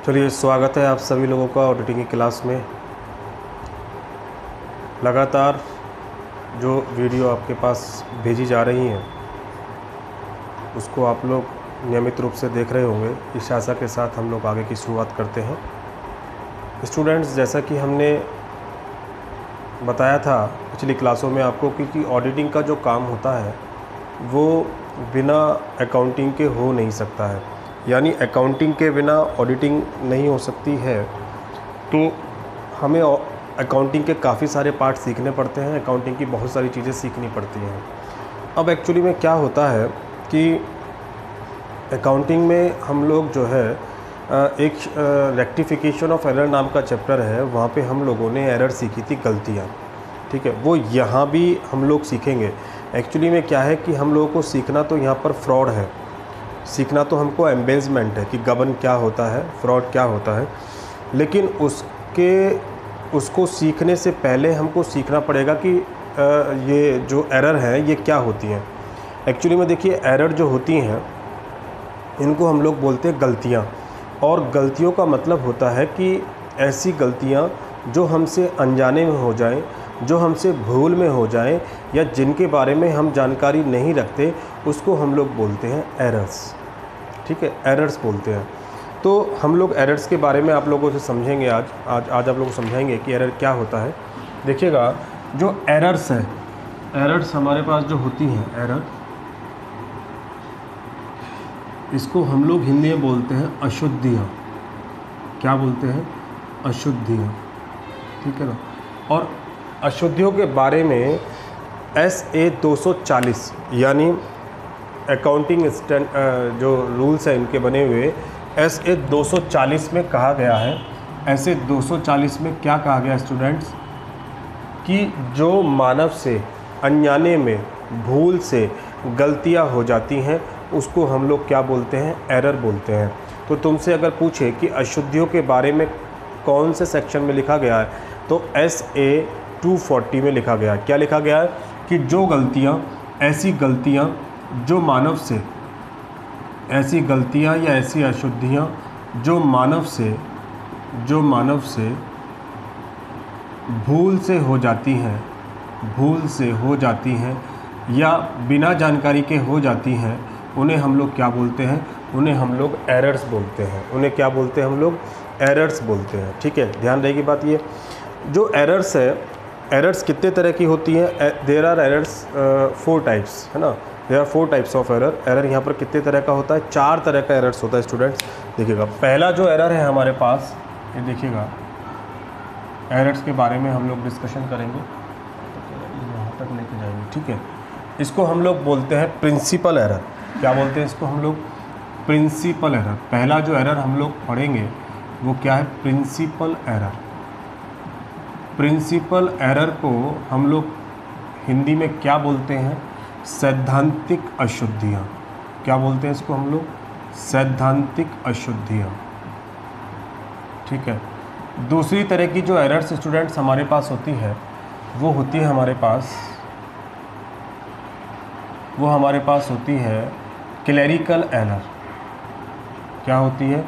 चलिए, स्वागत है आप सभी लोगों का ऑडिटिंग की क्लास में। लगातार जो वीडियो आपके पास भेजी जा रही हैं उसको आप लोग नियमित रूप से देख रहे होंगे। इस आशा के साथ हम लोग आगे की शुरुआत करते हैं। स्टूडेंट्स, जैसा कि हमने बताया था पिछली क्लासों में आपको कि ऑडिटिंग का जो काम होता है वो बिना अकाउंटिंग के हो नहीं सकता है, यानी अकाउंटिंग के बिना ऑडिटिंग नहीं हो सकती है। तो हमें अकाउंटिंग के काफ़ी सारे पार्ट सीखने पड़ते हैं, अकाउंटिंग की बहुत सारी चीज़ें सीखनी पड़ती हैं। अब एक्चुअली में क्या होता है कि अकाउंटिंग में हम लोग जो है एक रेक्टिफिकेशन ऑफ एरर नाम का चैप्टर है, वहाँ पे हम लोगों ने एरर सीखी थी, गलतियाँ। ठीक है, वो यहाँ भी हम लोग सीखेंगे। एक्चुअली में क्या है कि हम लोगों को सीखना तो यहाँ पर फ्रॉड है, सीखना तो हमको एम्बेजमेंट है कि गबन क्या होता है, फ्रॉड क्या होता है। लेकिन उसको सीखने से पहले हमको सीखना पड़ेगा कि ये जो एरर हैं ये क्या होती हैं। एक्चुअली में देखिए, एरर जो होती हैं इनको हम लोग बोलते हैं गलतियाँ, और गलतियों का मतलब होता है कि ऐसी गलतियाँ जो हमसे अनजाने में हो जाएं, जो हमसे भूल में हो जाएं, या जिनके बारे में हम जानकारी नहीं रखते, उसको हम लोग बोलते हैं एरर्स। ठीक है, एरर्स बोलते हैं। तो हम लोग एरर्स के बारे में आप लोगों से समझेंगे आज आप लोगों को समझाएंगे कि एरर क्या होता है। देखिएगा, जो एरर्स है, एरर्स हमारे पास जो होती हैं एरर, इसको हम लोग हिंदी में बोलते हैं अशुद्धियाँ। क्या बोलते हैं? अशुद्धियाँ। ठीक है ना। और अशुद्धियों के बारे में SA 240 यानी अकाउंटिंग जो रूल्स हैं इनके बने हुए SA 240 में कहा गया है। ऐसे 240 में क्या कहा गया स्टूडेंट्स, कि जो मानव से अनजाने में भूल से गलतियां हो जाती हैं उसको हम लोग क्या बोलते हैं? एरर बोलते हैं। तो तुमसे अगर पूछे कि अशुद्धियों के बारे में कौन से सेक्शन में लिखा गया है, तो SA 240 में लिखा गया है। क्या लिखा गया है? कि जो गलतियाँ, ऐसी गलतियाँ जो मानव से, ऐसी गलतियाँ या ऐसी अशुद्धियाँ जो मानव से भूल से हो जाती हैं या बिना जानकारी के हो जाती हैं, उन्हें हम लोग क्या बोलते हैं? उन्हें हम लोग एरर्स बोलते हैं। उन्हें क्या बोलते हैं? हम लोग एरर्स बोलते हैं। ठीक है, ध्यान रहेगी बात। ये जो एरर्स है, एरर्स कितने तरह की होती हैं? देयर आर एरर्स 4 टाइप्स, है ना। There are 4 types of error. Error यहाँ पर कितने तरह का होता है? 4 तरह का एरर्स होता है स्टूडेंट्स। देखिएगा, पहला जो एरर है हमारे पास, ये देखिएगा, एरर्स के बारे में हम लोग डिस्कशन करेंगे, यहाँ तक लेके जाएंगे। ठीक है, इसको हम लोग बोलते हैं प्रिंसिपल एरर। क्या बोलते हैं इसको हम लोग? Principle error. पहला जो एरर हम लोग पढ़ेंगे वो क्या है? Principle error. प्रिंसिपल एरर को हम लोग हिंदी में क्या बोलते हैं? सैद्धांतिक अशुद्धियाँ। क्या बोलते हैं इसको हम लोग? सैद्धांतिक अशुद्धियाँ। ठीक है। दूसरी तरह की जो एरर्स स्टूडेंट्स हमारे पास होती है वो होती है क्लेरिकल एरर। क्या होती है?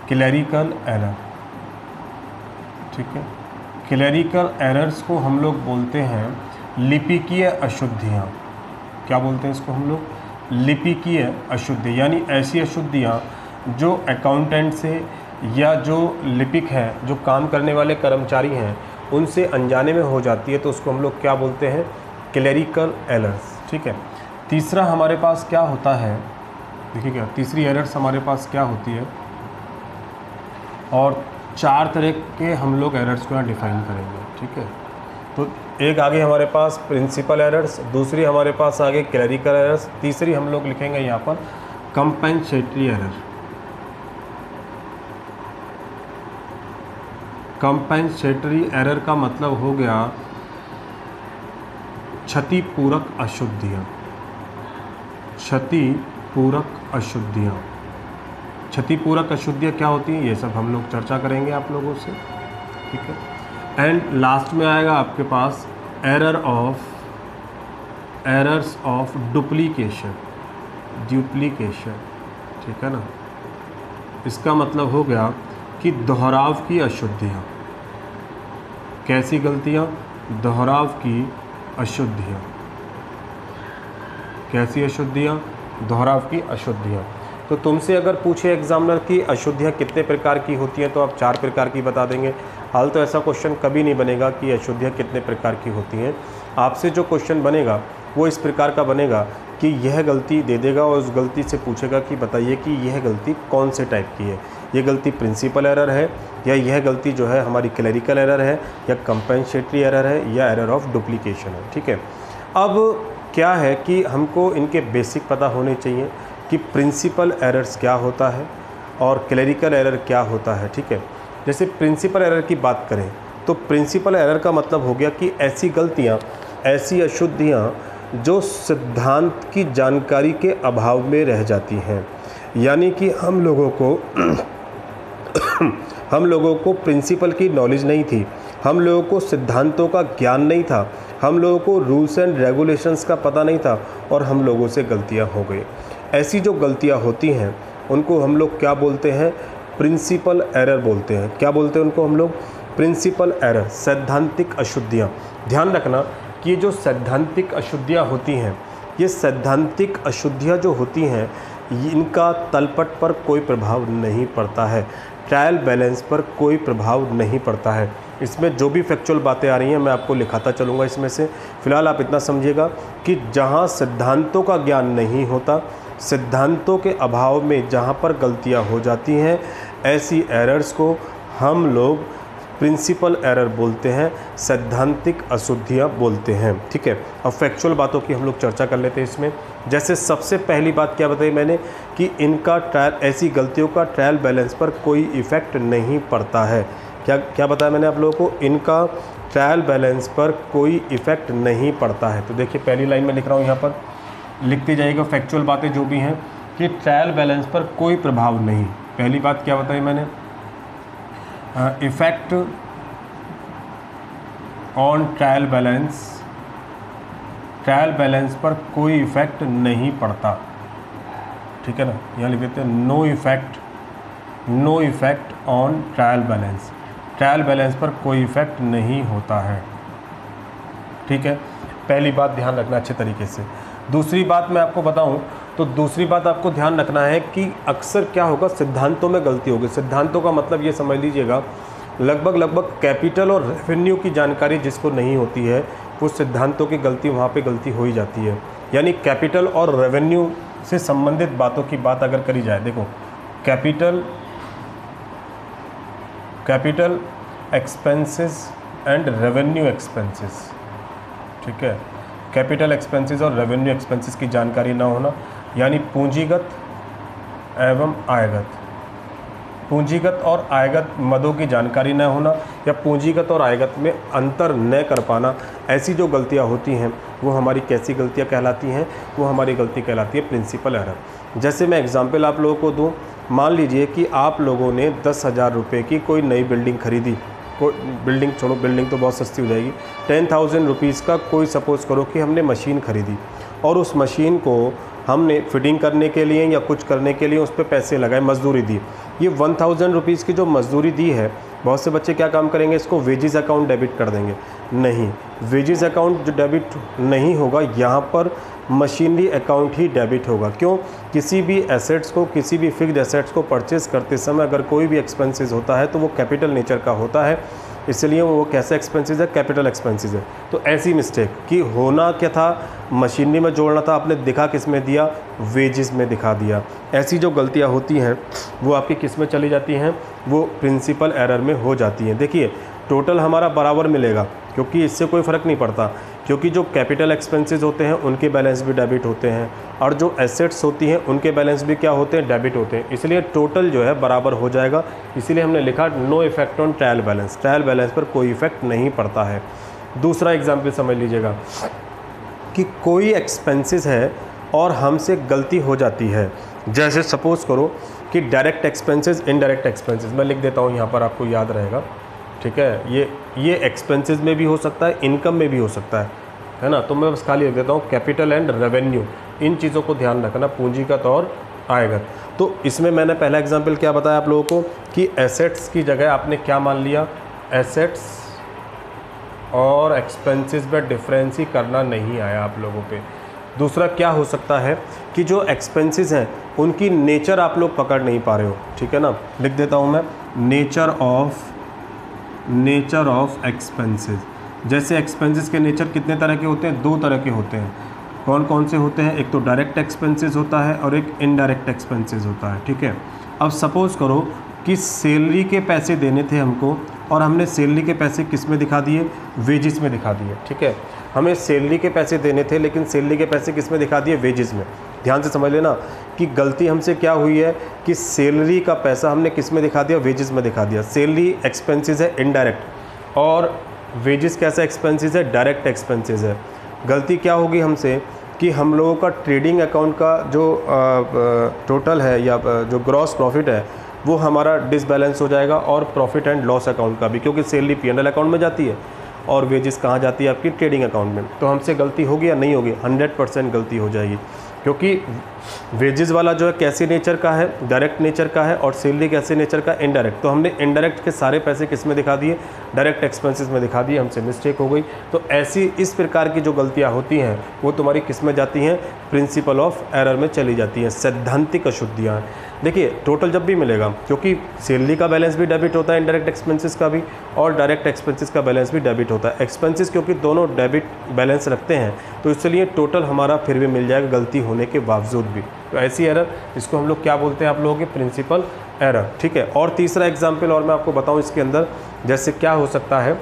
Clerical error. ठीक है, क्लेरिकल एरर्स को हम लोग बोलते हैं लिपिकीय अशुद्धियाँ। क्या बोलते हैं इसको हम लोग? लिपिकीय अशुद्धि, यानी ऐसी अशुद्धियाँ जो अकाउंटेंट से या जो लिपिक हैं, जो काम करने वाले कर्मचारी हैं, उनसे अनजाने में हो जाती है, तो उसको हम लोग क्या बोलते हैं? Clerical errors. ठीक है। तीसरा हमारे पास क्या होता है? देखिएगा, तीसरी एरर्स हमारे पास क्या होती है, और 4 तरह के हम लोग एरर्स को यहाँ डिफाइन करेंगे। ठीक है, तो एक आगे हमारे पास प्रिंसिपल एरर्स, दूसरी हमारे पास आगे क्लेरिकल एरर्स, तीसरी हम लोग लिखेंगे यहाँ पर कंपेंसेटरी एरर। कंपेंसेटरी एरर का मतलब हो गया क्षतिपूरक अशुद्धियाँ। क्षतिपूरक अशुद्धियाँ। क्षतिपूरक अशुद्धियाँ क्या होती हैं, ये सब हम लोग चर्चा करेंगे आप लोगों से। ठीक है। एंड लास्ट में आएगा आपके पास एरर्स ऑफ डुप्लीकेशन। ठीक है ना। इसका मतलब हो गया कि दोहराव की अशुद्धियाँ। कैसी गलतियाँ? दोहराव की अशुद्धियाँ। कैसी अशुद्धियाँ? दोहराव की अशुद्धियाँ। तो तुमसे अगर पूछे एग्जामिनर की अशुद्धियाँ कितने प्रकार की होती हैं तो आप 4 प्रकार की बता देंगे। हाल तो ऐसा क्वेश्चन कभी नहीं बनेगा कि अशुद्धियाँ कितने प्रकार की होती हैं। आपसे जो क्वेश्चन बनेगा वो इस प्रकार का बनेगा कि यह गलती दे देगा और उस गलती से पूछेगा कि बताइए कि यह गलती कौन से टाइप की है। ये गलती प्रिंसिपल एरर है, या यह गलती जो है हमारी क्लरिकल एरर है, या कंपेंसेटरी एरर है, या एरर ऑफ डुप्लीकेशन है। ठीक है, अब क्या है कि हमको इनके बेसिक पता होने चाहिए कि प्रिंसिपल एरर्स क्या होता है और क्लरिकल एरर क्या होता है। ठीक है, जैसे प्रिंसिपल एरर की बात करें तो प्रिंसिपल एरर का मतलब हो गया कि ऐसी गलतियाँ, ऐसी अशुद्धियाँ जो सिद्धांत की जानकारी के अभाव में रह जाती हैं। यानी कि हम लोगों को प्रिंसिपल की नॉलेज नहीं थी, हम लोगों को सिद्धांतों का ज्ञान नहीं था, हम लोगों को रूल्स एंड रेगुलेशंस का पता नहीं था और हम लोगों से गलतियां हो गई। ऐसी जो गलतियां होती हैं उनको हम लोग क्या बोलते हैं? प्रिंसिपल एरर बोलते हैं। क्या बोलते हैं उनको हम लोग? प्रिंसिपल एरर, सैद्धांतिक अशुद्धियाँ। ध्यान रखना कि ये जो सैद्धांतिक अशुद्धियाँ होती हैं, ये सैद्धांतिक अशुद्धियाँ जो होती हैं इनका तलपट पर कोई प्रभाव नहीं पड़ता है, ट्रायल बैलेंस पर कोई प्रभाव नहीं पड़ता है। इसमें जो भी फैक्चुअल बातें आ रही हैं मैं आपको लिखाता चलूँगा इसमें से। फ़िलहाल आप इतना समझिएगा कि जहाँ सिद्धांतों का ज्ञान नहीं होता, सिद्धांतों के अभाव में जहाँ पर गलतियाँ हो जाती हैं, ऐसी एरर्स को हम लोग प्रिंसिपल एरर बोलते हैं, सैद्धांतिक अशुद्धियाँ बोलते हैं। ठीक है, अब फैक्चुअल बातों की हम लोग चर्चा कर लेते हैं इसमें। जैसे सबसे पहली बात क्या बताई मैंने कि इनका ट्रायल, ऐसी गलतियों का ट्रायल बैलेंस पर कोई इफ़ेक्ट नहीं पड़ता है। क्या बताया मैंने आप लोगों को? इनका ट्रायल बैलेंस पर कोई इफ़ेक्ट नहीं पड़ता है। तो देखिए पहली लाइन में लिख रहा हूँ, यहाँ पर लिखते जाइएगा फैक्चुअल बातें जो भी हैं कि ट्रायल बैलेंस पर कोई प्रभाव नहीं। पहली बात क्या बताई मैंने? इफ़ेक्ट ऑन ट्रायल बैलेंस पर कोई इफ़ेक्ट नहीं पड़ता। ठीक है ना, यहाँ लिख देते हैं no effect on trial balance पर कोई इफ़ेक्ट नहीं होता है। ठीक है, पहली बात ध्यान रखना अच्छे तरीके से। दूसरी बात मैं आपको बताऊं तो दूसरी बात आपको ध्यान रखना है कि अक्सर क्या होगा, सिद्धांतों में गलती होगी। सिद्धांतों का मतलब ये समझ लीजिएगा लगभग कैपिटल और रेवेन्यू की जानकारी जिसको नहीं होती है वो सिद्धांतों की गलती, वहाँ पे गलती हो ही जाती है। यानी कैपिटल और रेवेन्यू से संबंधित बातों की बात अगर करी जाए, देखो capital expenses and revenue expenses. ठीक है, कैपिटल एक्सपेंसेस और रेवेन्यू एक्सपेंसेस की जानकारी ना होना, यानी पूंजीगत एवं आयगत, पूंजीगत और आयगत मदों की जानकारी न होना या पूंजीगत और आयगत में अंतर न कर पाना, ऐसी जो गलतियां होती हैं वो हमारी कैसी गलतियां कहलाती हैं? वो हमारी गलती कहलाती है प्रिंसिपल एरर। जैसे मैं एग्जांपल आप लोगों को दूं, मान लीजिए कि आप लोगों ने 10,000 रुपये की कोई नई बिल्डिंग खरीदी। बिल्डिंग छोड़ो, बिल्डिंग तो बहुत सस्ती हो जाएगी। 10,000 रुपीज़ का कोई सपोज़ करो कि हमने मशीन ख़रीदी और उस मशीन को हमने फिटिंग करने के लिए या कुछ करने के लिए उस पर पैसे लगाए, मजदूरी दी। ये 1000 रुपीज़ की जो मजदूरी दी है, बहुत से बच्चे क्या काम करेंगे, इसको वेजेस अकाउंट डेबिट कर देंगे। नहीं, वेजेस अकाउंट जो डेबिट नहीं होगा, यहाँ पर मशीनरी अकाउंट ही डेबिट होगा। क्यों? किसी भी एसेट्स को, किसी भी फिक्स्ड एसेट्स को परचेज़ करते समय अगर कोई भी एक्सपेंसेस होता है तो वो कैपिटल नेचर का होता है, इसलिए वो कैसा एक्सपेंसेस है? कैपिटल एक्सपेंसेस है। तो ऐसी मिस्टेक कि होना क्या था, मशीनरी में जोड़ना था, आपने दिखा किस में दिया? वेजेस में दिखा दिया। ऐसी जो गलतियां होती हैं वो आपकी किस में चली जाती हैं? वो प्रिंसिपल एरर में हो जाती हैं। देखिए टोटल हमारा बराबर मिलेगा क्योंकि इससे कोई फ़र्क नहीं पड़ता, क्योंकि जो कैपिटल एक्सपेंसेस होते हैं उनके बैलेंस भी डेबिट होते हैं और जो एसेट्स होती हैं उनके बैलेंस भी क्या होते हैं? डेबिट होते हैं। इसलिए टोटल जो है बराबर हो जाएगा। इसीलिए हमने लिखा no effect on trial balance, trial balance पर कोई इफेक्ट नहीं पड़ता है। दूसरा एग्जाम्पल समझ लीजिएगा कि कोई एक्सपेंसेस है और हमसे गलती हो जाती है। जैसे सपोज़ करो कि डायरेक्ट एक्सपेंसेस, इनडायरेक्ट एक्सपेंसेस, मैं लिख देता हूँ यहाँ पर, आपको याद रहेगा। ठीक है, ये एक्सपेंसेस में भी हो सकता है, इनकम में भी हो सकता है ना। तो मैं बस खाली लिख देता हूँ कैपिटल एंड रेवेन्यू, इन चीज़ों को ध्यान रखना, पूंजीगत और आयगत। तो इसमें मैंने पहला एग्जांपल क्या बताया आप लोगों को कि एसेट्स की जगह आपने क्या मान लिया, एसेट्स और एक्सपेंसेस में डिफरेंस ही करना नहीं आया आप लोगों पे। दूसरा क्या हो सकता है कि जो एक्सपेंसेस हैं उनकी नेचर आप लोग पकड़ नहीं पा रहे हो, ठीक है ना। लिख देता हूँ मैं, नेचर ऑफ एक्सपेंसेस। जैसे एक्सपेंसेस के नेचर कितने तरह के होते हैं, 2 तरह के होते हैं। कौन कौन से होते हैं, एक तो डायरेक्ट एक्सपेंसेस होता है और एक इनडायरेक्ट एक्सपेंसेस होता है, ठीक है। अब सपोज़ करो कि सैलरी के पैसे देने थे हमको और हमने सैलरी के पैसे किस में दिखा दिए, वेजेस में दिखा दिए, ठीक है। हमें सैलरी के पैसे देने थे लेकिन सैलरी के पैसे किस में दिखा दिए, वेजेस में। ध्यान से समझ लेना कि गलती हमसे क्या हुई है कि सैलरी का पैसा हमने किस में दिखा दिया, वेजेस में दिखा दिया। सैलरी एक्सपेंसेस है इनडायरेक्ट और वेजेस कैसा एक्सपेंसेस है, डायरेक्ट एक्सपेंसेस है। गलती क्या होगी हमसे कि हम लोगों का ट्रेडिंग अकाउंट का जो टोटल है या जो ग्रॉस प्रॉफिट है वो हमारा डिसबैलेंस हो जाएगा, और प्रॉफिट एंड लॉस अकाउंट का भी, क्योंकि सैलरी P&L अकाउंट में जाती है और वेजेस कहाँ जाती है, आपकी ट्रेडिंग अकाउंट में। तो हमसे गलती होगी या नहीं होगी, 100% गलती हो जाएगी, क्योंकि वेजेस वाला जो है कैसे नेचर का है, डायरेक्ट नेचर का है, और सैलरी कैसे नेचर का, इनडायरेक्ट। तो हमने इनडायरेक्ट के सारे पैसे किस में दिखा दिए, डायरेक्ट एक्सपेंसेस में दिखा दिए, हमसे मिस्टेक हो गई। तो ऐसी इस प्रकार की जो गलतियां होती हैं वो तुम्हारी किस में जाती हैं, प्रिंसिपल ऑफ एरर में चली जाती हैं, सैद्धांतिक अशुद्धियाँ। देखिए टोटल जब भी मिलेगा, क्योंकि सैलरी का बैलेंस भी डेबिट होता है, इनडायरेक्ट एक्सपेंसेस का भी, और डायरेक्ट एक्सपेंसेस का बैलेंस भी डेबिट होता है। एक्सपेंसेस क्योंकि दोनों डेबिट बैलेंस रखते हैं तो इसलिए टोटल हमारा फिर भी मिल जाएगा गलती होने के बावजूद भी। तो ऐसी एरर, इसको हम लोग क्या बोलते हैं आप लोगों के, प्रिंसिपल एरर, ठीक है। और तीसरा एग्जाम्पल और मैं आपको बताऊँ इसके अंदर, जैसे क्या हो सकता है,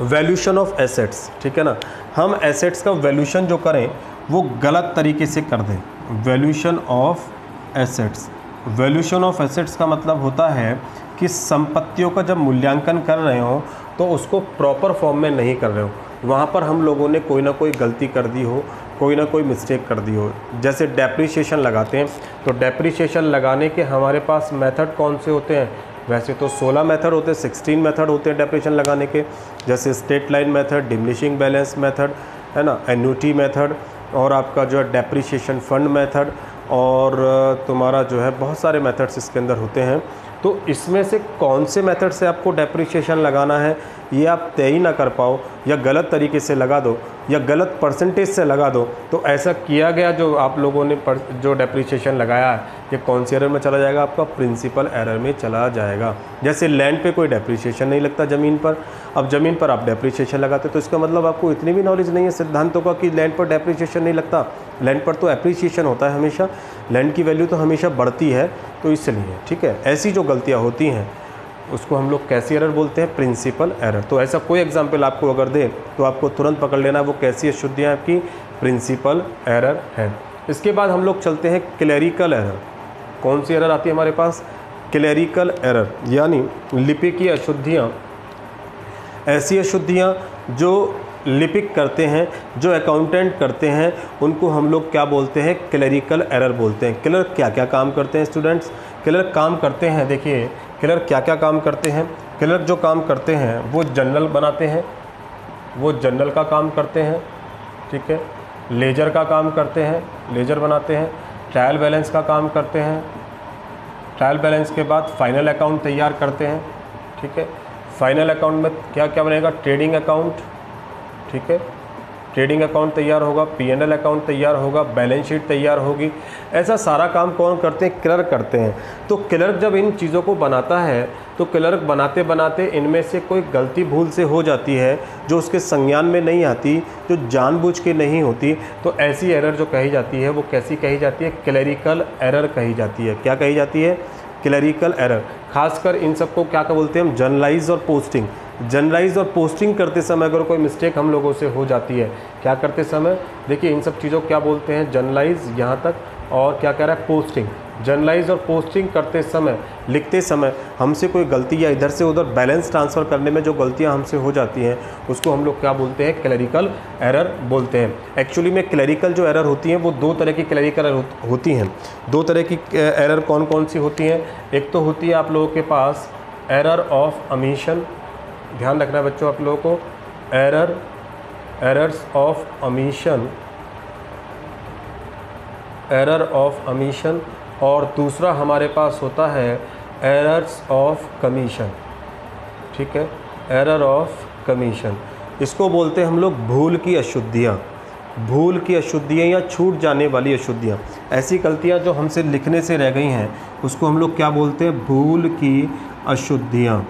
वैल्यूशन ऑफ एसेट्स, ठीक है ना। हम एसेट्स का वैल्यूशन जो करें वो गलत तरीके से कर दें। Valuation of assets, valuation of assets का मतलब होता है कि संपत्तियों का जब मूल्यांकन कर रहे हो तो उसको प्रॉपर फॉर्म में नहीं कर रहे हो, वहाँ पर हम लोगों ने कोई ना कोई गलती कर दी हो, कोई ना कोई मिस्टेक कर दी हो। जैसे डेप्रिसिएशन लगाते हैं, तो डेप्रिसिएशन लगाने के हमारे पास मेथड कौन से होते हैं, वैसे तो 16 मेथड होते हैं, 16 मेथड होते हैं डेप्रिसिएशन लगाने के। जैसे straight line method, diminishing balance method, है ना, एन्युटी मेथड, और आपका जो है डेप्रिसिएशन फंड मेथड, और तुम्हारा जो है बहुत सारे मेथड्स इसके अंदर होते हैं। तो इसमें से कौन से मेथड से आपको डेप्रिसिएशन लगाना है ये आप तय ही ना कर पाओ, या गलत तरीके से लगा दो, या गलत परसेंटेज से लगा दो, तो ऐसा किया गया जो आप लोगों ने जो डेप्रिसिएशन लगाया है ये कौन सी एरर में चला जाएगा, आपका प्रिंसिपल एरर में चला जाएगा। जैसे लैंड पे कोई डेप्रिसिएशन नहीं लगता ज़मीन पर, अब ज़मीन पर आप डेप्रिसिएशन लगाते तो इसका मतलब आपको इतनी भी नॉलेज नहीं है सिद्धांतों का कि लैंड पर डेप्रिसिएशन नहीं लगता। लैंड पर तो एप्रिसिएशन होता है हमेशा, लैंड की वैल्यू तो हमेशा बढ़ती है, तो इसलिए, ठीक है। ऐसी जो गलतियाँ होती हैं उसको हम लोग कैसी एरर बोलते हैं, प्रिंसिपल एरर। तो ऐसा कोई एग्जांपल आपको अगर दे तो आपको तुरंत पकड़ लेना वो कैसी अशुद्धियाँ आपकी, प्रिंसिपल एरर है। इसके बाद हम लोग चलते हैं क्लेरिकल एरर। कौन सी एरर आती है हमारे पास, क्लेरिकल एरर, यानी लिपि की अशुद्धियाँ। ऐसी अशुद्धियाँ जो लिपिक करते हैं, जो अकाउंटेंट करते हैं, उनको हम लोग क्या बोलते हैं, क्लेरिकल एरर बोलते हैं। क्लर्क क्या क्या काम करते हैं स्टूडेंट्स, क्लर्क काम करते हैं, देखिए क्लर्क क्या क्या काम करते हैं। क्लर्क जो काम करते हैं वो जर्नल बनाते हैं, वो जर्नल का काम करते हैं, ठीक है। लेजर का काम करते हैं, लेजर बनाते हैं। ट्रायल बैलेंस का काम करते हैं, ट्रायल बैलेंस के बाद फाइनल अकाउंट तैयार करते हैं, ठीक है। फाइनल अकाउंट में क्या क्या बनेगा, ट्रेडिंग अकाउंट, ठीक है, ट्रेडिंग अकाउंट तैयार होगा, P&L अकाउंट तैयार होगा, बैलेंस शीट तैयार होगी। ऐसा सारा काम कौन करते हैं, क्लर्क करते हैं। तो क्लर्क जब इन चीज़ों को बनाता है तो क्लर्क बनाते बनाते इनमें से कोई गलती भूल से हो जाती है जो उसके संज्ञान में नहीं आती, जो जानबूझ के नहीं होती, तो ऐसी एरर जो कही जाती है वो कैसी कही जाती है, क्लेरिकल एरर कही जाती है। क्या कही जाती है, क्लेरिकल एरर। खासकर इन सबको क्या बोलते हैं हम, जर्नलाइज और पोस्टिंग। जनरलाइज और पोस्टिंग करते समय अगर कोई मिस्टेक हम लोगों से हो जाती है, क्या करते समय, देखिए इन सब चीज़ों को क्या बोलते हैं, जनरलाइज यहाँ तक, और क्या कह रहा है, पोस्टिंग। जनरलाइज और पोस्टिंग करते समय, लिखते समय हमसे कोई गलती या इधर से उधर बैलेंस ट्रांसफ़र करने में जो गलतियाँ हमसे हो जाती हैं उसको हम लोग क्या बोलते हैं, क्लेरिकल एरर बोलते हैं। एक्चुअली में क्लेरिकल जो एरर होती हैं वो 2 तरह की क्लेरिकल एरर होती हैं। 2 तरह की एरर कौन कौन सी होती हैं, एक तो होती है आप लोगों के पास एरर ऑफ अमीशन, ध्यान रखना है बच्चों आप लोगों को, errors of emission, error of emission. और दूसरा हमारे पास होता है एरर्स ऑफ कमीशन, ठीक है, एरर ऑफ कमीशन। इसको बोलते हैं हम लोग भूल की अशुद्धियाँ, भूल की अशुद्धियाँ या छूट जाने वाली अशुद्धियाँ। ऐसी गलतियाँ जो हमसे लिखने से रह गई हैं उसको हम लोग क्या बोलते हैं, भूल की अशुद्धियाँ,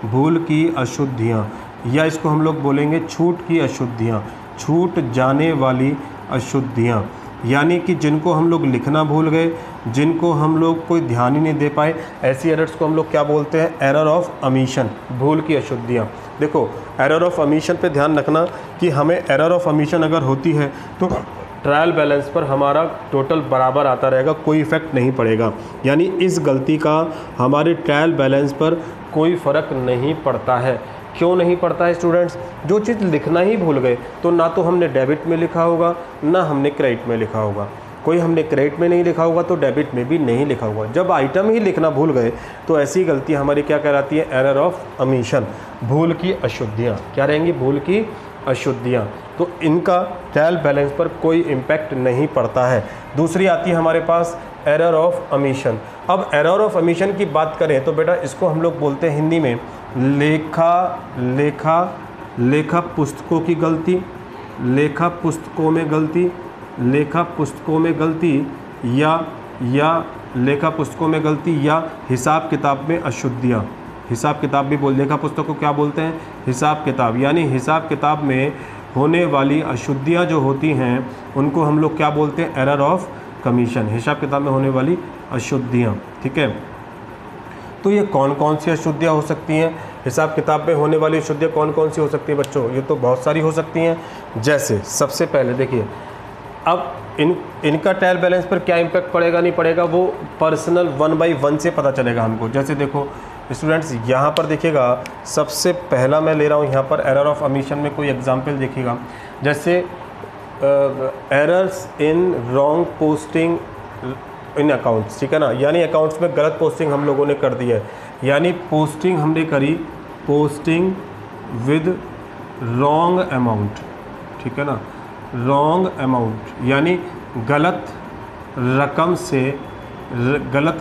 भूल की अशुद्धियाँ, या इसको हम लोग बोलेंगे छूट की अशुद्धियाँ, छूट जाने वाली अशुद्धियाँ। यानी कि जिनको हम लोग लिखना भूल गए, जिनको हम लोग कोई ध्यान ही नहीं दे पाए, ऐसी एरर्स को हम लोग क्या बोलते हैं, एरर ऑफ अमीशन, भूल की अशुद्धियाँ। देखो एरर ऑफ अमीशन पे ध्यान रखना कि हमें एरर ऑफ अमीशन अगर होती है तो ट्रायल बैलेंस पर हमारा टोटल बराबर आता रहेगा, कोई इफ़ेक्ट नहीं पड़ेगा। यानी इस गलती का हमारे ट्रायल बैलेंस पर कोई फ़र्क नहीं पड़ता है। क्यों नहीं पड़ता है स्टूडेंट्स, जो चीज़ लिखना ही भूल गए तो ना तो हमने डेबिट में लिखा होगा ना हमने क्रेडिट में लिखा होगा, कोई हमने क्रेडिट में नहीं लिखा होगा तो डेबिट में भी नहीं लिखा होगा। जब आइटम ही लिखना भूल गए तो ऐसी गलती हमारी क्या कहलाती है, एरर ऑफ अमीशन, भूल की अशुद्धियाँ। क्या रहेंगी, भूल की अशुद्धियाँ। तो इनका ट्रायल बैलेंस पर कोई इम्पैक्ट नहीं पड़ता है। दूसरी आती है हमारे पास एरर ऑफ अमीशन। अब एरर ऑफ अमीशन की बात करें तो बेटा इसको हम लोग बोलते हैं हिंदी में लेखा पुस्तकों की गलती, लेखा पुस्तकों में गलती, लेखा पुस्तकों में गलती, या लेखा पुस्तकों में गलती, या हिसाब किताब में अशुद्धियाँ। हिसाब किताब भी लेखा पुस्तक को क्या बोलते हैं, हिसाब किताब। यानी हिसाब किताब में होने वाली अशुद्धियाँ जो होती हैं उनको हम लोग क्या बोलते हैं, एरर ऑफ कमीशन, हिसाब किताब में होने वाली अशुद्धियाँ। ठीक है, तो ये कौन कौन सी अशुद्धियाँ हो सकती हैं, हिसाब किताब में होने वाली अशुद्धियाँ कौन कौन सी हो सकती है बच्चों, ये तो बहुत सारी हो सकती हैं। जैसे सबसे पहले देखिए, अब इनका ट्रायल बैलेंस पर क्या इम्पैक्ट पड़ेगा नहीं पड़ेगा वो पर्सनल 1 बाई 1 से पता चलेगा हमको। जैसे देखो स्टूडेंट्स यहाँ पर देखिएगा, सबसे पहला मैं ले रहा हूँ यहाँ पर एरर ऑफ अमीशन में कोई एग्जांपल देखिएगा। जैसे errors in wrong posting in accounts, ठीक है ना, यानी अकाउंट्स में गलत पोस्टिंग हम लोगों ने कर दी है, यानी पोस्टिंग हमने करी, पोस्टिंग विद रॉन्ग अमाउंट, ठीक है ना, रॉन्ग अमाउंट, यानी गलत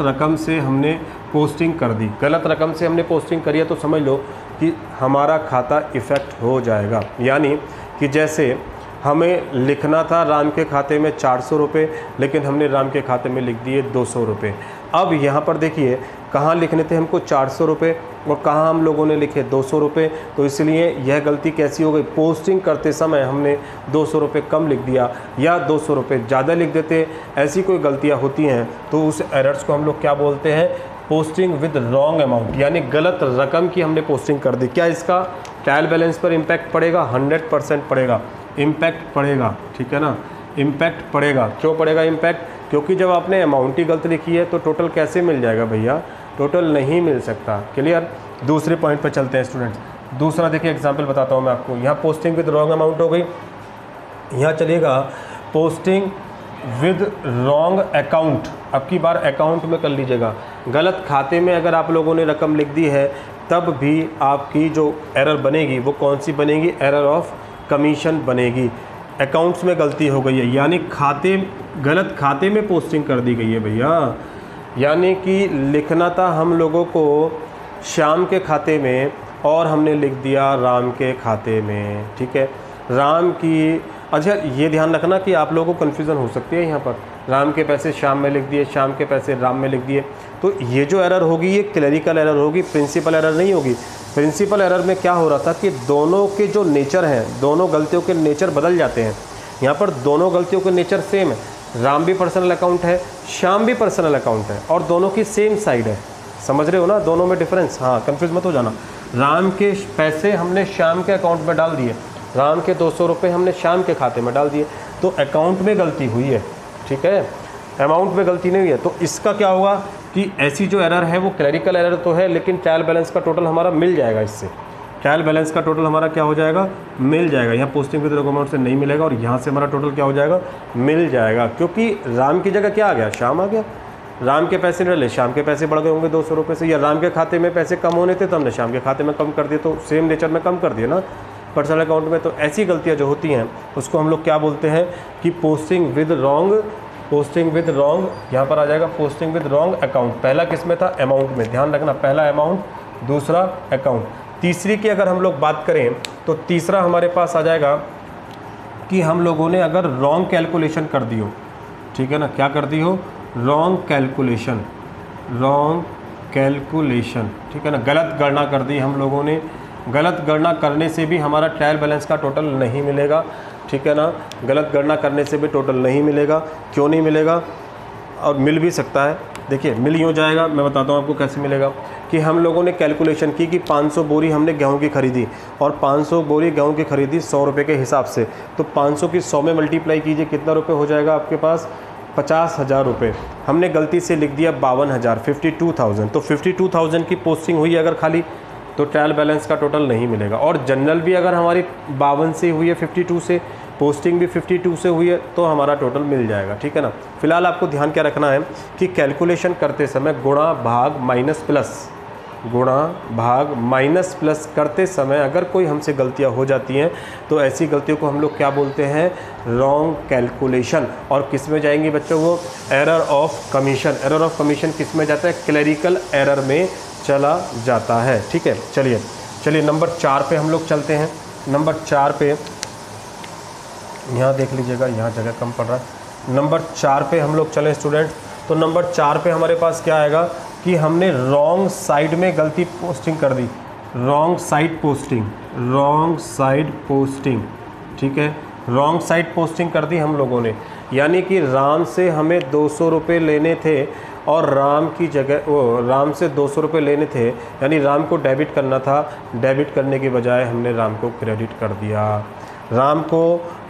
रकम से हमने पोस्टिंग कर दी। गलत रकम से हमने पोस्टिंग करी है तो समझ लो कि हमारा खाता इफ़ेक्ट हो जाएगा। यानी कि जैसे हमें लिखना था राम के खाते में 400 रुपये, लेकिन हमने राम के खाते में लिख दिए 200 रुपये। अब यहाँ पर देखिए कहाँ लिखने थे हमको 400 रुपये और कहाँ हम लोगों ने लिखे 200 रुपये, तो इसलिए यह गलती कैसी हो गई, पोस्टिंग करते समय हमने 200 रुपये कम लिख दिया या 200 रुपये ज़्यादा लिख देते। ऐसी कोई गलतियाँ होती हैं तो उस एरर्स को हम लोग क्या बोलते हैं, पोस्टिंग विद रॉन्ग अमाउंट, यानी गलत रकम की हमने पोस्टिंग कर दी। क्या इसका ट्रायल बैलेंस पर इम्पैक्ट पड़ेगा, 100% पड़ेगा, इम्पैक्ट पड़ेगा, ठीक है ना, इम्पैक्ट पड़ेगा। क्यों पड़ेगा इम्पैक्ट, क्योंकि जब आपने अमाउंट ही गलत लिखी है तो टोटल कैसे मिल जाएगा भैया, टोटल नहीं मिल सकता। क्लियर। दूसरे पॉइंट पर चलते हैं स्टूडेंट्स। दूसरा देखिए एग्जांपल बताता हूँ मैं आपको। यहाँ पोस्टिंग विद रॉन्ग अमाउंट हो गई, यहाँ चलिएगा पोस्टिंग विद रॉन्ग अकाउंट। अब की बार अकाउंट में कर लीजिएगा, गलत खाते में अगर आप लोगों ने रकम लिख दी है तब भी आपकी जो एरर बनेगी वो कौन सी बनेगी, एरर ऑफ कमीशन बनेगी। अकाउंट्स में गलती हो गई है, यानी गलत खाते में पोस्टिंग कर दी गई है भैया। यानी कि लिखना था हम लोगों को श्याम के खाते में और हमने लिख दिया राम के खाते में, ठीक है। राम की, अच्छा ये ध्यान रखना कि आप लोगों को कन्फ्यूज़न हो सकती है यहाँ पर, राम के पैसे श्याम में लिख दिए, श्याम के पैसे राम में लिख दिए, तो ये जो एरर होगी ये क्लरिकल एरर होगी, प्रिंसिपल एरर नहीं होगी। प्रिंसिपल एरर में क्या हो रहा था कि दोनों के जो नेचर हैं, दोनों गलतियों के नेचर बदल जाते हैं। यहाँ पर दोनों गलतियों के नेचर सेम है, राम भी पर्सनल अकाउंट है, श्याम भी पर्सनल अकाउंट है और दोनों की सेम साइड है। समझ रहे हो ना, दोनों में डिफरेंस, हाँ कन्फ्यूज मत हो जाना। राम के पैसे हमने श्याम के अकाउंट में डाल दिए, राम के 200 रुपये हमने श्याम के खाते में डाल दिए, तो अकाउंट में गलती हुई है, ठीक है, अमाउंट में गलती नहीं हुई है। तो इसका क्या होगा कि ऐसी जो एरर है वो क्लरिकल एरर तो है, लेकिन ट्रायल बैलेंस का टोटल हमारा मिल जाएगा। इससे ट्रायल बैलेंस का टोटल हमारा क्या हो जाएगा, मिल जाएगा। यहाँ पोस्टिंग विद रॉन्ग अमाउंट से नहीं मिलेगा और यहाँ से हमारा टोटल क्या हो जाएगा, मिल जाएगा, क्योंकि राम की जगह क्या आ गया, श्याम आ गया। राम के पैसे डले, श्याम के पैसे बढ़ गए होंगे 200 रुपये से, या राम के खाते में पैसे कम होने थे तो हमने श्याम के खाते में कम कर दिए, तो सेम नेचर में कम कर दिए ना पर्सनल अकाउंट में। तो ऐसी गलतियाँ जो होती हैं उसको हम लोग क्या बोलते हैं कि posting with wrong posting with wrong, यहाँ पर आ जाएगा पोस्टिंग विद रॉन्ग अकाउंट। पहला किस में था? अमाउंट में, ध्यान रखना, पहला अमाउंट, दूसरा अकाउंट। तीसरी की अगर हम लोग बात करें तो तीसरा हमारे पास आ जाएगा कि हम लोगों ने अगर रॉन्ग कैलकुलेशन कर दी हो, ठीक है ना, क्या कर दी हो? रॉन्ग कैलकुलेशन, रॉन्ग कैलकुलेशन, ठीक है ना, गलत गणना कर दी हम लोगों ने। गलत गणना करने से भी हमारा ट्रायल बैलेंस का टोटल नहीं मिलेगा, ठीक है ना, गलत गणना करने से भी टोटल नहीं मिलेगा। क्यों नहीं मिलेगा? और मिल भी सकता है, देखिए मिल यूँ जाएगा, मैं बताता हूँ आपको कैसे मिलेगा। कि हम लोगों ने कैलकुलेशन की कि 500 बोरी हमने गेहूं की खरीदी और 500 बोरी गेहूं की खरीदी 100 रुपये के हिसाब से, तो 500 की 100 में मल्टीप्लाई कीजिए, कितना रुपये हो जाएगा आपके पास? 50,000 रुपये। हमने गलती से लिख दिया 52,000, 52,000, तो 52,000 की पोस्टिंग हुई अगर खाली, तो ट्रायल बैलेंस का टोटल नहीं मिलेगा। और जनरल भी अगर हमारी 52 से हुई है, 52 से, पोस्टिंग भी 52 से हुई है, तो हमारा टोटल मिल जाएगा, ठीक है ना। फिलहाल आपको ध्यान क्या रखना है कि कैलकुलेशन करते समय गुणा भाग माइनस प्लस, गुणा भाग माइनस प्लस करते समय अगर कोई हमसे गलतियां हो जाती हैं तो ऐसी गलतियों को हम लोग क्या बोलते हैं? Wrong calculation. और किस में जाएंगी बच्चों? वो error of commission. Error of commission किस में जाता है? क्लरिकल एरर में चला जाता है, ठीक है। चलिए नंबर 4 पे हम लोग चलते हैं। नंबर 4 पे यहाँ देख लीजिएगा, यहाँ जगह कम पड़ रहा है। नंबर 4 पे हम लोग चलें स्टूडेंट, तो नंबर 4 पे हमारे पास क्या आएगा कि हमने रॉन्ग साइड में गलती पोस्टिंग कर दी। Wrong side posting, wrong side posting, ठीक है, रॉन्ग साइड पोस्टिंग कर दी हम लोगों ने। यानी कि राम से हमें 200 रुपये लेने थे और राम की जगह राम से 200 रुपये लेने थे, यानी राम को डेबिट करना था। डेबिट करने के बजाय हमने राम को क्रेडिट कर दिया। राम को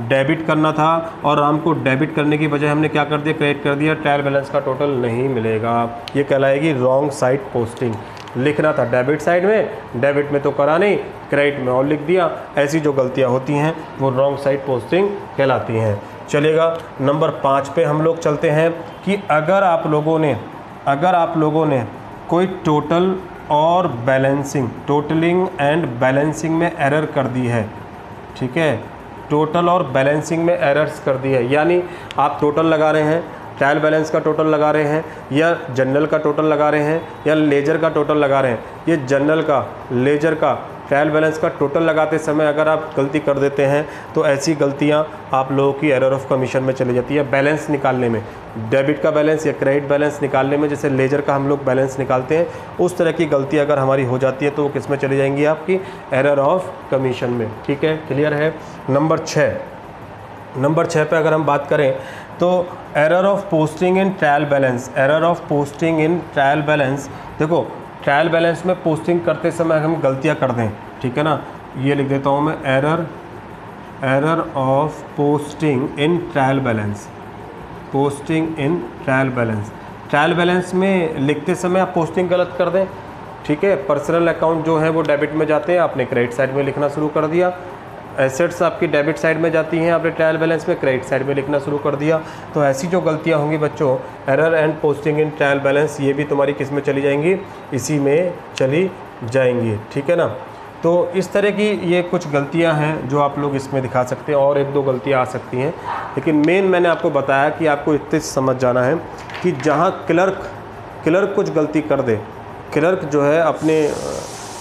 डेबिट करना था और राम को डेबिट करने की बजाय हमने क्या कर दिया? क्रेडिट कर दिया। ट्रायल बैलेंस का टोटल नहीं मिलेगा, ये कहलाएगी रॉन्ग साइड पोस्टिंग। लिखना था डेबिट साइड में, डेबिट में तो करा नहीं, क्रेडिट में और लिख दिया। ऐसी जो गलतियां होती हैं वो रॉन्ग साइड पोस्टिंग कहलाती हैं। चलेगा, नंबर 5 पे हम लोग चलते हैं कि अगर आप लोगों ने कोई टोटल और बैलेंसिंग, टोटलिंग एंड बैलेंसिंग में एरर कर दी है, ठीक है, टोटल और बैलेंसिंग में एरर्स कर दी है, यानी आप टोटल लगा रहे हैं, ट्रायल बैलेंस का टोटल लगा रहे हैं, या जनरल का टोटल लगा रहे हैं, या लेजर का टोटल लगा रहे हैं। ये जनरल का, लेजर का, ट्रायल बैलेंस का टोटल लगाते समय अगर आप गलती कर देते हैं तो ऐसी गलतियां आप लोगों की एरर ऑफ कमीशन में चली जाती है। बैलेंस निकालने में, डेबिट का बैलेंस या क्रेडिट बैलेंस निकालने में, जैसे लेजर का हम लोग बैलेंस निकालते हैं, उस तरह की गलती अगर हमारी हो जाती है तो वो किस में चली जाएंगी? आपकी एरर ऑफ कमीशन में, ठीक है, क्लियर है। नंबर 6 पे अगर हम बात करें तो error of posting in trial balance. Error of posting in trial balance, देखो ट्रायल बैलेंस में पोस्टिंग करते समय हम गलतियां कर दें, ठीक है ना, ये लिख देता हूँ मैं, error of posting in trial balance, posting in trial balance. Trial balance में लिखते समय आप पोस्टिंग गलत कर दें, ठीक है, पर्सनल अकाउंट जो है वो डेबिट में जाते हैं, आपने क्रेडिट साइड में लिखना शुरू कर दिया। एसेट्स आपकी डेबिट साइड में जाती हैं, आपने ट्रायल बैलेंस में क्रेडिट साइड में लिखना शुरू कर दिया। तो ऐसी जो गलतियां होंगी बच्चों, error and posting in trial balance, ये भी तुम्हारी किस में चली जाएंगी? इसी में चली जाएंगी, ठीक है ना। तो इस तरह की ये कुछ गलतियां हैं जो आप लोग इसमें दिखा सकते हैं, और 1-2 गलतियां आ सकती हैं, लेकिन मेन मैंने आपको बताया कि आपको इतने समझ जाना है कि जहाँ क्लर्क कुछ गलती कर दे, क्लर्क जो है अपने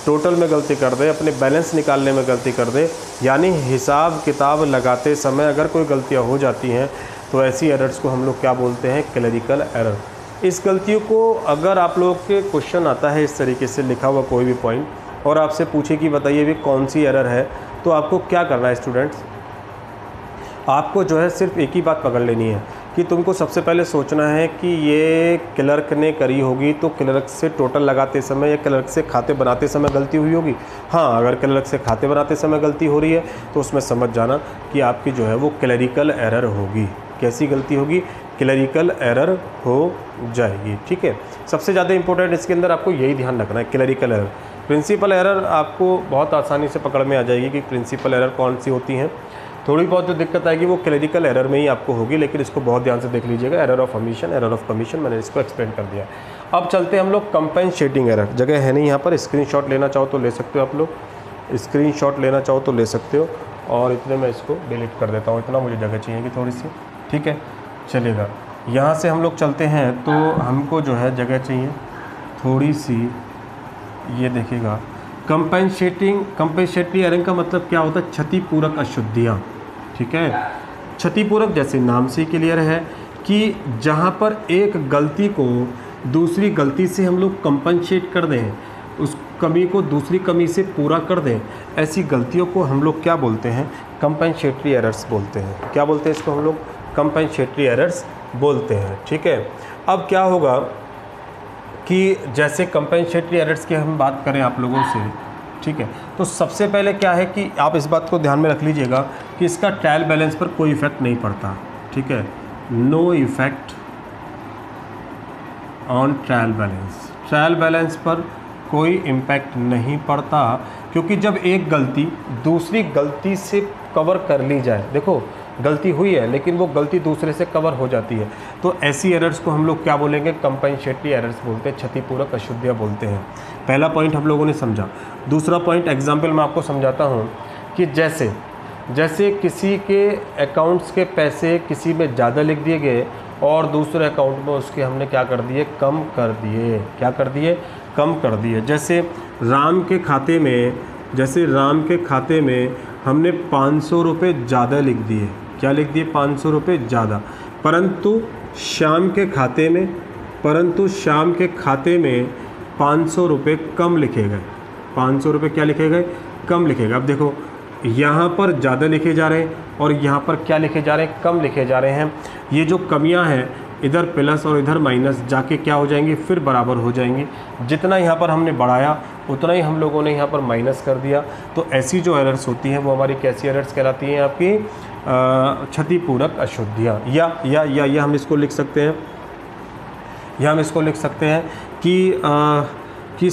टोटल में गलती कर दे, अपने बैलेंस निकालने में गलती कर दे, यानी हिसाब किताब लगाते समय अगर कोई गलतियां हो जाती हैं तो ऐसी एरर्स को हम लोग क्या बोलते हैं? Clerical error. इस गलतियों को अगर आप लोग के क्वेश्चन आता है इस तरीके से लिखा हुआ कोई भी पॉइंट, और आपसे पूछे कि बताइए भी कौन सी एरर है, तो आपको क्या करना है स्टूडेंट्स? आपको जो है सिर्फ एक ही बात पकड़ लेनी है कि तुमको सबसे पहले सोचना है कि ये क्लर्क ने करी होगी, तो क्लर्क से टोटल लगाते समय या क्लर्क से खाते बनाते समय गलती हुई होगी। हाँ, अगर क्लर्क से खाते बनाते समय गलती हो रही है तो उसमें समझ जाना कि आपकी जो है वो क्लरिकल एरर होगी। कैसी गलती होगी? क्लरिकल एरर हो जाएगी, ठीक है। सबसे ज़्यादा इंपॉर्टेंट इसके अंदर आपको यही ध्यान रखना है, क्लरिकल एरर। प्रिंसिपल एरर आपको बहुत आसानी से पकड़ में आ जाएगी कि प्रिंसिपल एरर कौन सी होती हैं। थोड़ी बहुत जो दिक्कत आएगी वो क्लरिकल एरर में ही आपको होगी, लेकिन इसको बहुत ध्यान से देख लीजिएगा। Error of omission, error of commission, मैंने इसको एक्सप्लेन कर दिया। अब चलते हैं हम लोग कंपेंसेटिंग एरर। जगह है नहीं यहाँ पर, स्क्रीनशॉट लेना चाहो तो ले सकते हो आप लोग, स्क्रीनशॉट लेना चाहो तो ले सकते हो, और इतने मैं इसको डिलीट कर देता हूँ, इतना मुझे जगह चाहिए कि थोड़ी सी, ठीक है, चलेगा। यहाँ से हम लोग चलते हैं तो हमको जो है जगह चाहिए थोड़ी सी, ये देखिएगा कंपेंसेटरी एरर का मतलब क्या होता है, क्षतिपूरक अशुद्धियाँ, ठीक है। क्षतिपूरक जैसे नाम से क्लियर है कि जहाँ पर एक गलती को दूसरी गलती से हम लोग कंपनसेट कर दें, उस कमी को दूसरी कमी से पूरा कर दें, ऐसी गलतियों को हम लोग क्या बोलते हैं, कंपनसेटरी एरर्स बोलते हैं। क्या बोलते हैं इसको हम लोग, कंपनसेटरी एरर्स बोलते हैं, ठीक है। अब क्या होगा कि जैसे कंपनसेटरी एरर्स की हम बात करें आप लोगों से, ठीक है, तो सबसे पहले क्या है कि आप इस बात को ध्यान में रख लीजिएगा कि इसका ट्रायल बैलेंस पर कोई इफेक्ट नहीं पड़ता, ठीक है, no effect on trial balance, trial balance पर कोई इम्पैक्ट नहीं पड़ता, क्योंकि जब एक गलती दूसरी गलती से कवर कर ली जाए, देखो गलती हुई है लेकिन वो गलती दूसरे से कवर हो जाती है, तो ऐसी एरर्स को हम लोग क्या बोलेंगे, कंपनसेटरी एरर्स बोलते हैं, क्षतिपूरक अशुद्धियाँ बोलते हैं। पहला पॉइंट हम लोगों ने समझा। दूसरा पॉइंट एग्जाम्पल मैं आपको समझाता हूँ कि जैसे किसी के अकाउंट्स के पैसे किसी में ज़्यादा लिख दिए गए और दूसरे अकाउंट में उसके हमने क्या कर दिए, कम कर दिए, क्या कर दिए, कम कर दिए। जैसे राम के खाते में हमने 500 रुपये ज़्यादा लिख दिए, क्या लिख दिए, 500 रुपये ज़्यादा, परंतु शाम के खाते में 500 रुपये कम लिखे गए, 500 रुपये क्या लिखे गए, कम लिखे गए। अब देखो यहाँ पर ज़्यादा लिखे जा रहे हैं और यहाँ पर क्या लिखे जा रहे हैं, कम लिखे जा रहे हैं। ये जो कमियाँ हैं इधर प्लस और इधर माइनस जाके क्या हो जाएंगी, फिर बराबर हो जाएंगी। जितना यहाँ पर हमने बढ़ाया उतना ही हम लोगों ने यहाँ पर माइनस कर दिया। तो ऐसी जो एरर्स होती हैं वो हमारी कैसी एरर्स कहलाती हैं, आपकी क्षतिपूरक अशुद्धियाँ। या हम इसको लिख सकते हैं, कि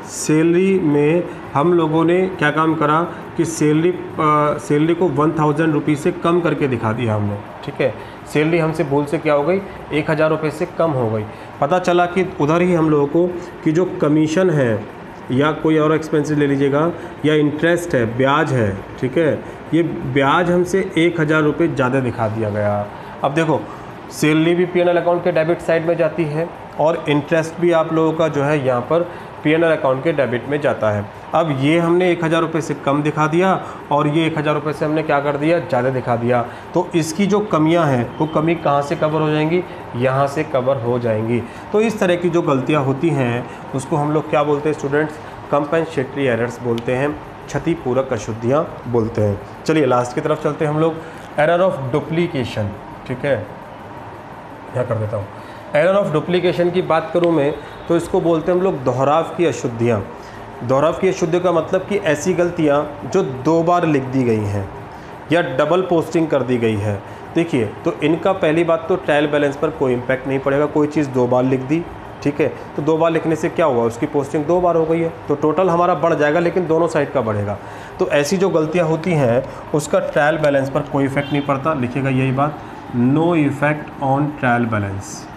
सैलरी में हम लोगों ने क्या काम करा कि सैलरी को 1000 रुपये से कम करके दिखा दिया हमने, ठीक है। सैलरी हमसे भूल से क्या हो गई, 1000 रुपये से कम हो गई। पता चला कि उधर ही हम लोगों को कि जो कमीशन है या कोई और एक्सपेंसेस ले लीजिएगा या इंटरेस्ट है, ब्याज है, ठीक है, ये ब्याज हमसे 1000 रुपये ज़्यादा दिखा दिया गया। अब देखो सैलरी भी P&L अकाउंट के डेबिट साइड में जाती है और इंटरेस्ट भी आप लोगों का जो है यहाँ पर P&L अकाउंट के डेबिट में जाता है। अब ये हमने 1000 रुपये से कम दिखा दिया और ये 1000 रुपये से हमने क्या कर दिया, ज़्यादा दिखा दिया। तो इसकी जो कमियां हैं वो कमी कहाँ से कवर हो जाएंगी, यहाँ से कवर हो जाएंगी। तो इस तरह की जो गलतियाँ होती हैं उसको हम लोग क्या बोलते हैं स्टूडेंट्स, कंपनसेटरी एरर्स बोलते हैं, क्षतिपूरक अशुद्धियाँ बोलते हैं। चलिए लास्ट की तरफ चलते हैं हम लोग, एरर ऑफ डुप्लीकेशन, ठीक है, यहाँ कर देता हूँ। एरर ऑफ डुप्लीकेशन की बात करूँ मैं तो इसको बोलते हैं हम लोग दोहराव की अशुद्धियाँ। दोहराव की अशुद्धियों का मतलब कि ऐसी गलतियाँ जो 2 बार लिख दी गई हैं या डबल पोस्टिंग कर दी गई है। देखिए तो इनका पहली बात तो ट्रायल बैलेंस पर कोई इम्पैक्ट नहीं पड़ेगा, कोई चीज़ 2 बार लिख दी, ठीक है, तो 2 बार लिखने से क्या हुआ, उसकी पोस्टिंग 2 बार हो गई है, तो टोटल हमारा बढ़ जाएगा लेकिन दोनों साइड का बढ़ेगा। तो ऐसी जो गलतियाँ होती हैं उसका ट्रायल बैलेंस पर कोई इफेक्ट नहीं पड़ता, लिखिएगा यही बात, no effect on trial balance,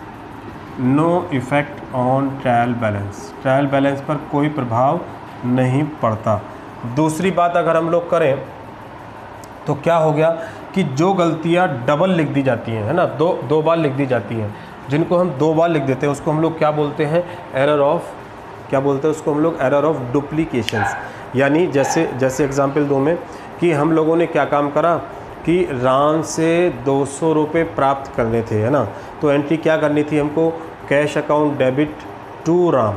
no effect on trial balance, trial balance पर कोई प्रभाव नहीं पड़ता। दूसरी बात अगर हम लोग करें तो क्या हो गया कि जो गलतियां डबल लिख दी जाती हैं, है ना, दो बार लिख दी जाती हैं, जिनको हम 2 बार लिख देते हैं उसको हम लोग क्या बोलते हैं, एरर ऑफ, क्या बोलते हैं उसको हम लोग, एरर ऑफ डुप्लीकेशंस। यानी जैसे एग्जांपल दूँ मैं कि हम लोगों ने क्या काम करा कि राम से 200 रुपये प्राप्त करने थे, है ना, तो एंट्री क्या करनी थी हमको, cash account debit to Ram,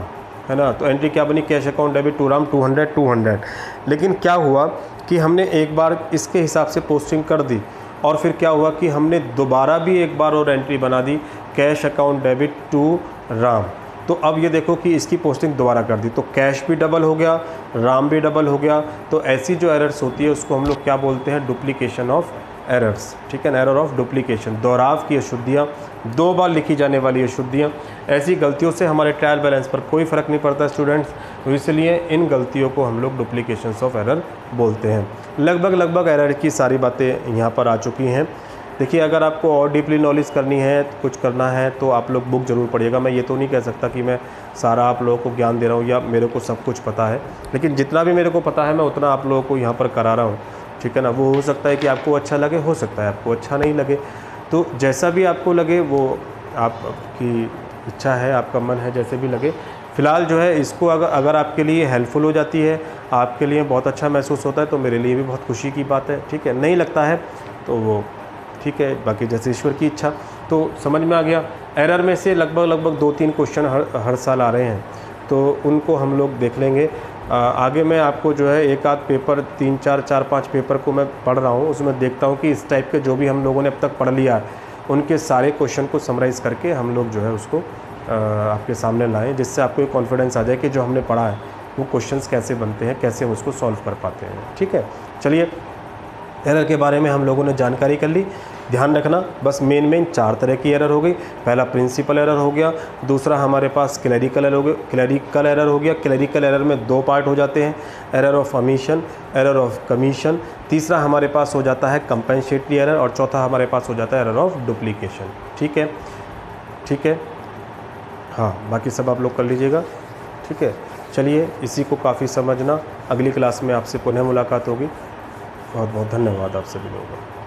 है ना, तो एंट्री क्या बनी, cash account debit to Ram 200। लेकिन क्या हुआ कि हमने एक बार इसके हिसाब से पोस्टिंग कर दी और फिर क्या हुआ कि हमने दोबारा भी एक बार और एंट्री बना दी, cash account debit to Ram. तो अब ये देखो कि इसकी पोस्टिंग दोबारा कर दी, तो कैश भी डबल हो गया, राम भी डबल हो गया। तो ऐसी जो एरर्स होती है उसको हम लोग क्या बोलते हैं, डुप्लीकेशन ऑफ एरर्स, ठीक है, एरर ऑफ डुप्लीकेशन, दोहराव की अशुद्धियाँ, 2 बार लिखी जाने वाली अशुद्धियाँ। ऐसी गलतियों से हमारे ट्रायल बैलेंस पर कोई फ़र्क नहीं पड़ता स्टूडेंट्स, तो इसलिए इन गलतियों को हम लोग डुप्लीकेशंस ऑफ एरर बोलते हैं। लगभग एरर की सारी बातें यहाँ पर आ चुकी हैं। देखिए अगर आपको और डीपली नॉलेज करनी है, कुछ करना है, तो आप लोग बुक ज़रूर पढ़िएगा। मैं ये तो नहीं कह सकता कि मैं सारा आप लोगों को ज्ञान दे रहा हूँ या मेरे को सब कुछ पता है, लेकिन जितना भी मेरे को पता है मैं उतना आप लोगों को यहाँ पर करा रहा हूँ, ठीक है ना। वो हो सकता है कि आपको अच्छा लगे, हो सकता है आपको अच्छा नहीं लगे, तो जैसा भी आपको लगे वो आपकी इच्छा है, आपका मन है, जैसे भी लगे। फ़िलहाल जो है इसको अगर आपके लिए हेल्पफुल हो जाती है, आपके लिए बहुत अच्छा महसूस होता है, तो मेरे लिए भी बहुत खुशी की बात है, ठीक है। नहीं लगता है तो वो ठीक है, बाकी जैसे ईश्वर की इच्छा। तो समझ में आ गया। एरर में से लगभग 2-3 क्वेश्चन हर साल आ रहे हैं, तो उनको हम लोग देख लेंगे। आगे मैं आपको जो है एक आध पेपर 4-5 पेपर को मैं पढ़ रहा हूँ, उसमें देखता हूँ कि इस टाइप के जो भी हम लोगों ने अब तक पढ़ लिया है उनके सारे क्वेश्चन को समराइज़ करके हम लोग जो है उसको आपके सामने लाएं, जिससे आपको एक कॉन्फिडेंस आ जाए कि जो हमने पढ़ा है वो क्वेश्चंस कैसे बनते हैं, कैसे हम उसको सॉल्व कर पाते हैं, ठीक है। चलिए, एरर के बारे में हम लोगों ने जानकारी कर ली। ध्यान रखना बस मेन 4 तरह की एरर हो गई। पहला प्रिंसिपल एरर हो गया, दूसरा हमारे पास क्लैरिकल एरर हो गया। क्लैरिकल एरर में 2 पार्ट हो जाते हैं, error of omission, error of commission. तीसरा हमारे पास हो जाता है कंपेंसेटरी एरर, और चौथा हमारे पास हो जाता है एरर ऑफ डुप्लीकेशन, ठीक है। हाँ, बाकी सब आप लोग कर लीजिएगा, ठीक है। चलिए, इसी को काफ़ी समझना। अगली क्लास में आपसे पुनः मुलाकात होगी। बहुत बहुत धन्यवाद आप सभी लोगों का।